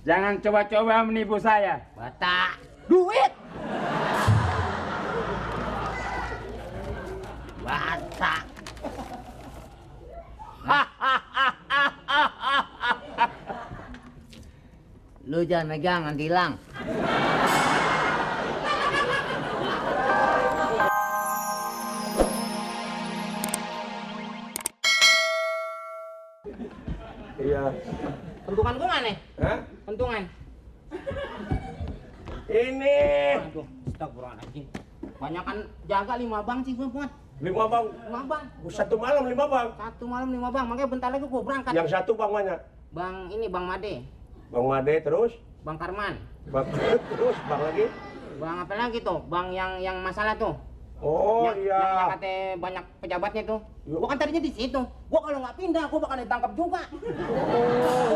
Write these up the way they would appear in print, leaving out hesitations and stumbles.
Jangan coba-coba menipu saya. Batak. Duit. Batak. Lu jangan megang nanti hilang. Iya. Pentungan gua mana? Hah? Pentungan. Ini. Aduh, astagfirullahaladzim. Banyakan jaga 5 bang sih gua buat. 5 bang. 5 bang. Satu malam 5 bang. Satu malam 5 bang. Makanya bentar lagi gua berangkat. Yang satu bang mana? Bang ini Bang Made. Bang Made terus? Bang Karman. Bang terus bang lagi? Bang apa lagi tuh? Bang yang masalah tuh. Oh yang, iya. Yang katanya banyak pejabatnya tuh. Gua kan tadinya di situ. Gua kalau nggak pindah, gua bakal ditangkap juga.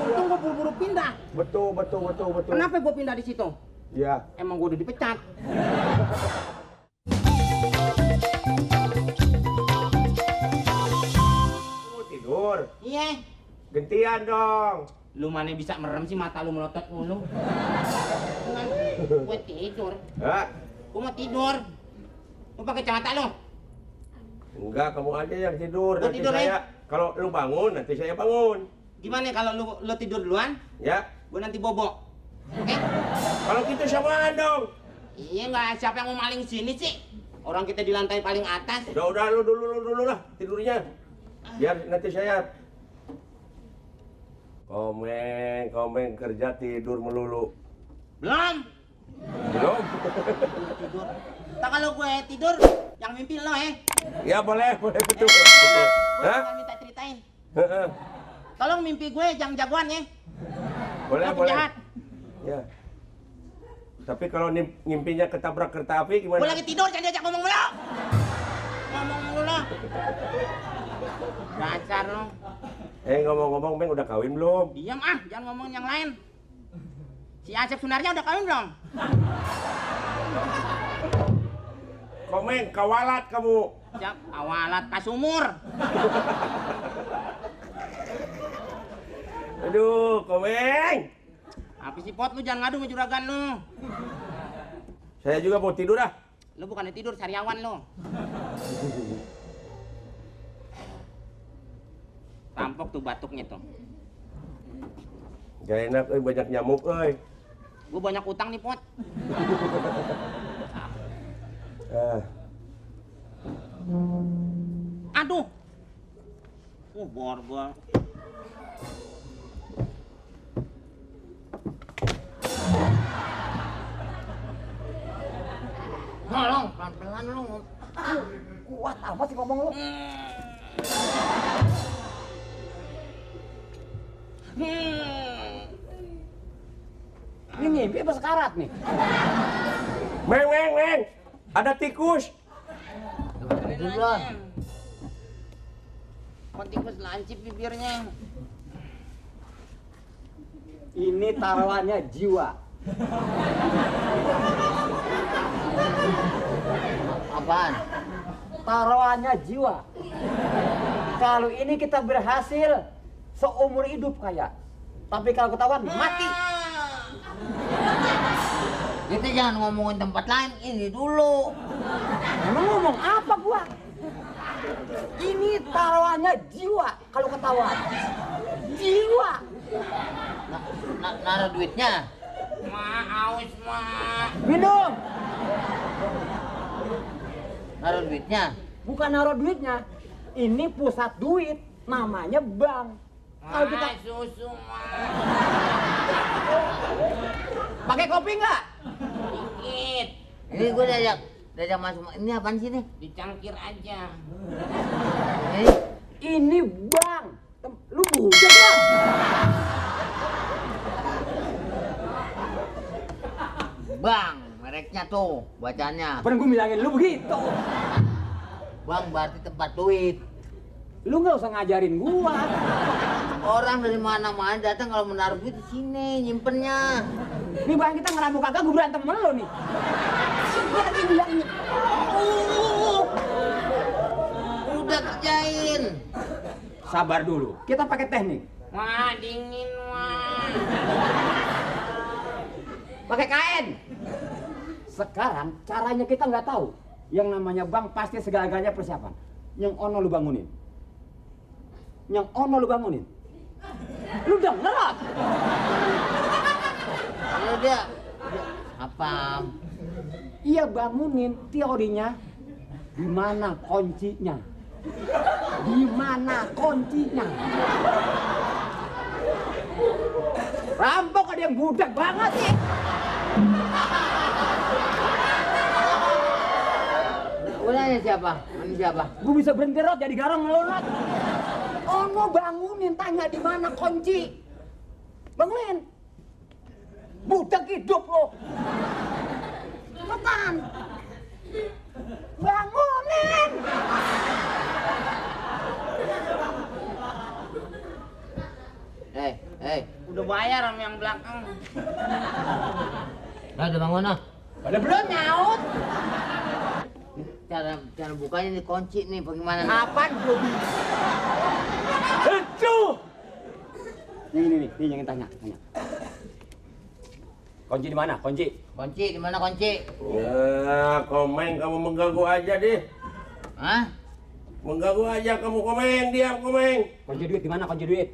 Untung gua buru-buru pindah. Betul. Kenapa gua pindah di situ? Iya. Emang gua udah dipecat. Mau tidur? Iya. Gantian dong. Lu mana bisa merem sih, mata lu melotot mulu. Kan gua tidur. Hah? Gua mau tidur. Lu pakai kacamata lu? Enggak, kamu aja yang tidur. Gua Nanti tidur, saya, kalau lu bangun, nanti saya bangun. Gimana kalau lu tidur duluan? Ya. Gua nanti bobo. Oke? Kalau gitu samaan dong. Iya nggak, siapa yang mau maling sini sih? Orang kita di lantai paling atas. Udah lu dulu lah tidurnya. Biar nanti saya. Komeng kerja tidur melulu. Belum. Belum? Tidur. Tak kalau gue tidur, yang mimpi lo Ya boleh betul. Gue Hah? minta ceritain. Heeh. Tolong mimpi gue yang jagoan ya. Boleh. Yang penjahat. Ya. Tapi kalau ngimpinya ketabrak kereta api gimana? Gue lagi tidur, jangan diajak ngomong mulu. Ngomong mulu lo. Dasar lo. Ngomong-ngomong, Bang udah kawin belum? Diam ah, jangan ngomongin yang lain. Si Asep Sunarja udah kawin belum? Komeng, kawalat kamu. Siap, awalat kasumur. Aduh, Komeng. Apa sih Pot, lu jangan ngadu sama juragan lu. Saya juga mau tidur ah. Lu bukannya tidur, sariawan lu. Tampok tuh batuknya tuh. Gak enak, banyak nyamuk, Gue banyak utang nih, Pot. Aduh. Bor. Tolong, pelan-pelan lu. Kuat apa sih ngomong lu? Ini mimpi apa sekarat nih? Meng. Ada tikus. Duluan. Tikus lancip bibirnya. Ini taruhannya jiwa. Apaan? Taruhannya jiwa. Kalau ini kita berhasil seumur hidup kaya. Tapi kalau ketahuan mati. Kita jangan ngomongin tempat lain, ini dulu. Emang ngomong apa gua? Ini taruhannya jiwa kalau ketahuan. Jiwa. Naruh duitnya. Aus, Minum. Naruh duitnya. Bukan naruh duitnya. Ini pusat duit, namanya bank. Kalau kita susu, pakai kopi nggak? dikit. Ini gue diajak masuk. Ini apaan sih nih? Dicangkir aja. Ini bank. Lu budak lah. Bang, mereknya tuh bacanya. Pernah gue bilangin lu begitu. Bang berarti tempat duit. Lu nggak usah ngajarin gua. Orang dari mana-mana datang kalau menaruh duit di sini nyimpennya. Nih bang kita ngerampok kagak gue berantem sama lu nih. Gua lagi bilangin. Udah kerjain. Sabar dulu. Kita pakai teknik. Wah, dingin, wah. Pakai kain. Sekarang caranya kita nggak tahu. Yang namanya bank pasti segala-galanya persiapan. Yang ono lu bangunin. Yang ono lu bangunin. Lu denger Rod? Ya udah. Apa? Iya bangunin teorinya. Di mana kuncinya? Di mana kuncinya? Rampok ada yang budak banget sih. Ulangnya siapa? Ini siapa? Gue bisa berhenti Rod jadi garang melonat. Ono bangunin tanya di mana kunci. Bangunin. Budak hidup lo. Cepetan. Bangunin. Udah bayar sama yang belakang. Udah bangun ah. Pada belum nyaut. Cara bukanya nih kunci nih, bagaimana? Apaan gue Itu. Nih, yang tanya. Kunci di mana? Kunci. Kunci di mana kunci? Ya, Komeng kamu mengganggu aja deh. Hah? Mengganggu aja kamu Komeng, diam Komeng. Kunci duit di mana? Kunci duit.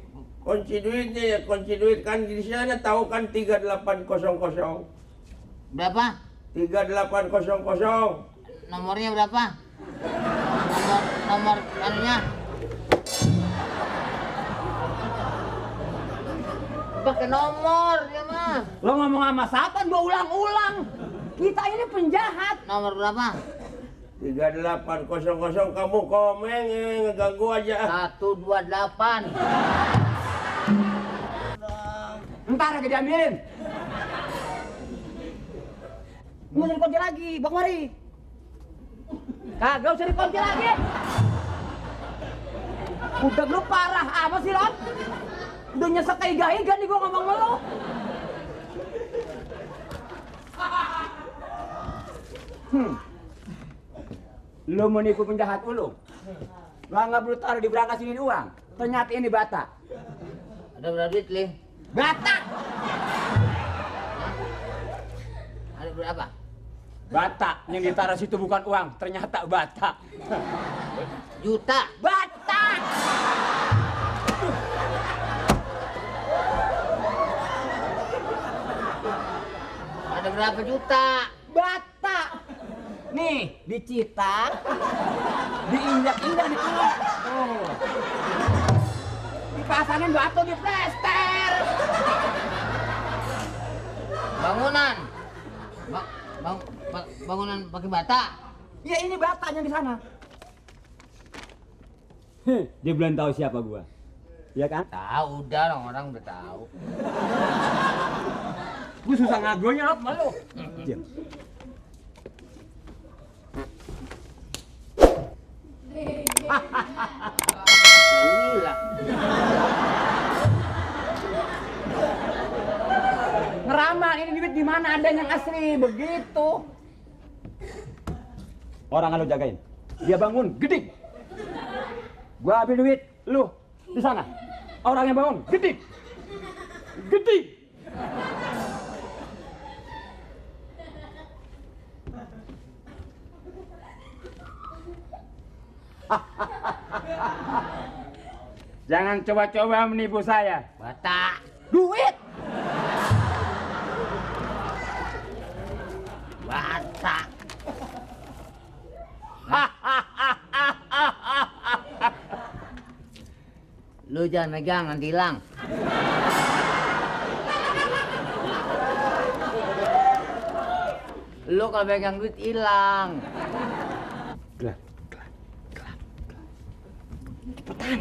Kunci duitnya ya, kunci duit kan di sana tahu kan 3800. Berapa? 3800. Nomornya berapa? Nomor anunya? Pakai nomor dia mah. Lo ngomong sama siapa? Gua ulang-ulang. Kita ini penjahat. Nomor berapa? 3800 kamu Komeng ngeganggu aja. 128. Ntar aja diambilin. Nggak usah dikunci lagi, Bang Mari. Kagak usah dikunci lagi. Udah lu parah apa sih, Lon? Udah nyesek kayak iga-iga nih gua ngomong sama lu. Lu mau nipu penjahat lu? Lu nggak perlu taruh di berangkas ini uang. Ternyata ini bata. Ada berapa duit, Li? Bata! Ada berapa? Bata yang ditaruh situ bukan uang, ternyata bata. Juta. Bata! Ada berapa juta? Bata! Nih, dicita, diinjak-injak nih. Oh. Dipasangin batu di plester. Bangunan. Bangunan pakai bata. Ya ini batanya di sana. Dia belum tahu siapa gua. Ya kan? Tahu udah orang udah tahu. Gua susah ngagonya Rod malu. Diam. Gila. Ngeramal ini duit di mana ada yang asli begitu. Orang lu jagain. Dia bangun gedik. Gua ambil duit, lu di sana. Orang yang bangun gedik. Gedik. Jangan coba-coba menipu saya. Bata. Duit. Bata. Lu jangan megang nanti hilang. Lu kalau pegang duit hilang. Gelap. Cepetan.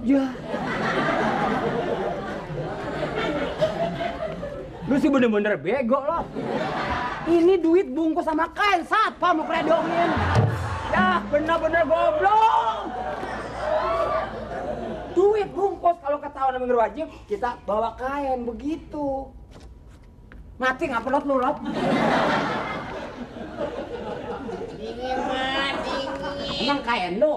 Ya. Lu sih bener-bener bego loh. Ini duit bungkus sama kain, siapa mau kredongin? Ya bener-bener goblok. Duit bungkus kalau ketahuan sama wajib kita bawa kain begitu. Mati nggak pelot lu Rob? Dingin mah, dingin. Emang kain lu.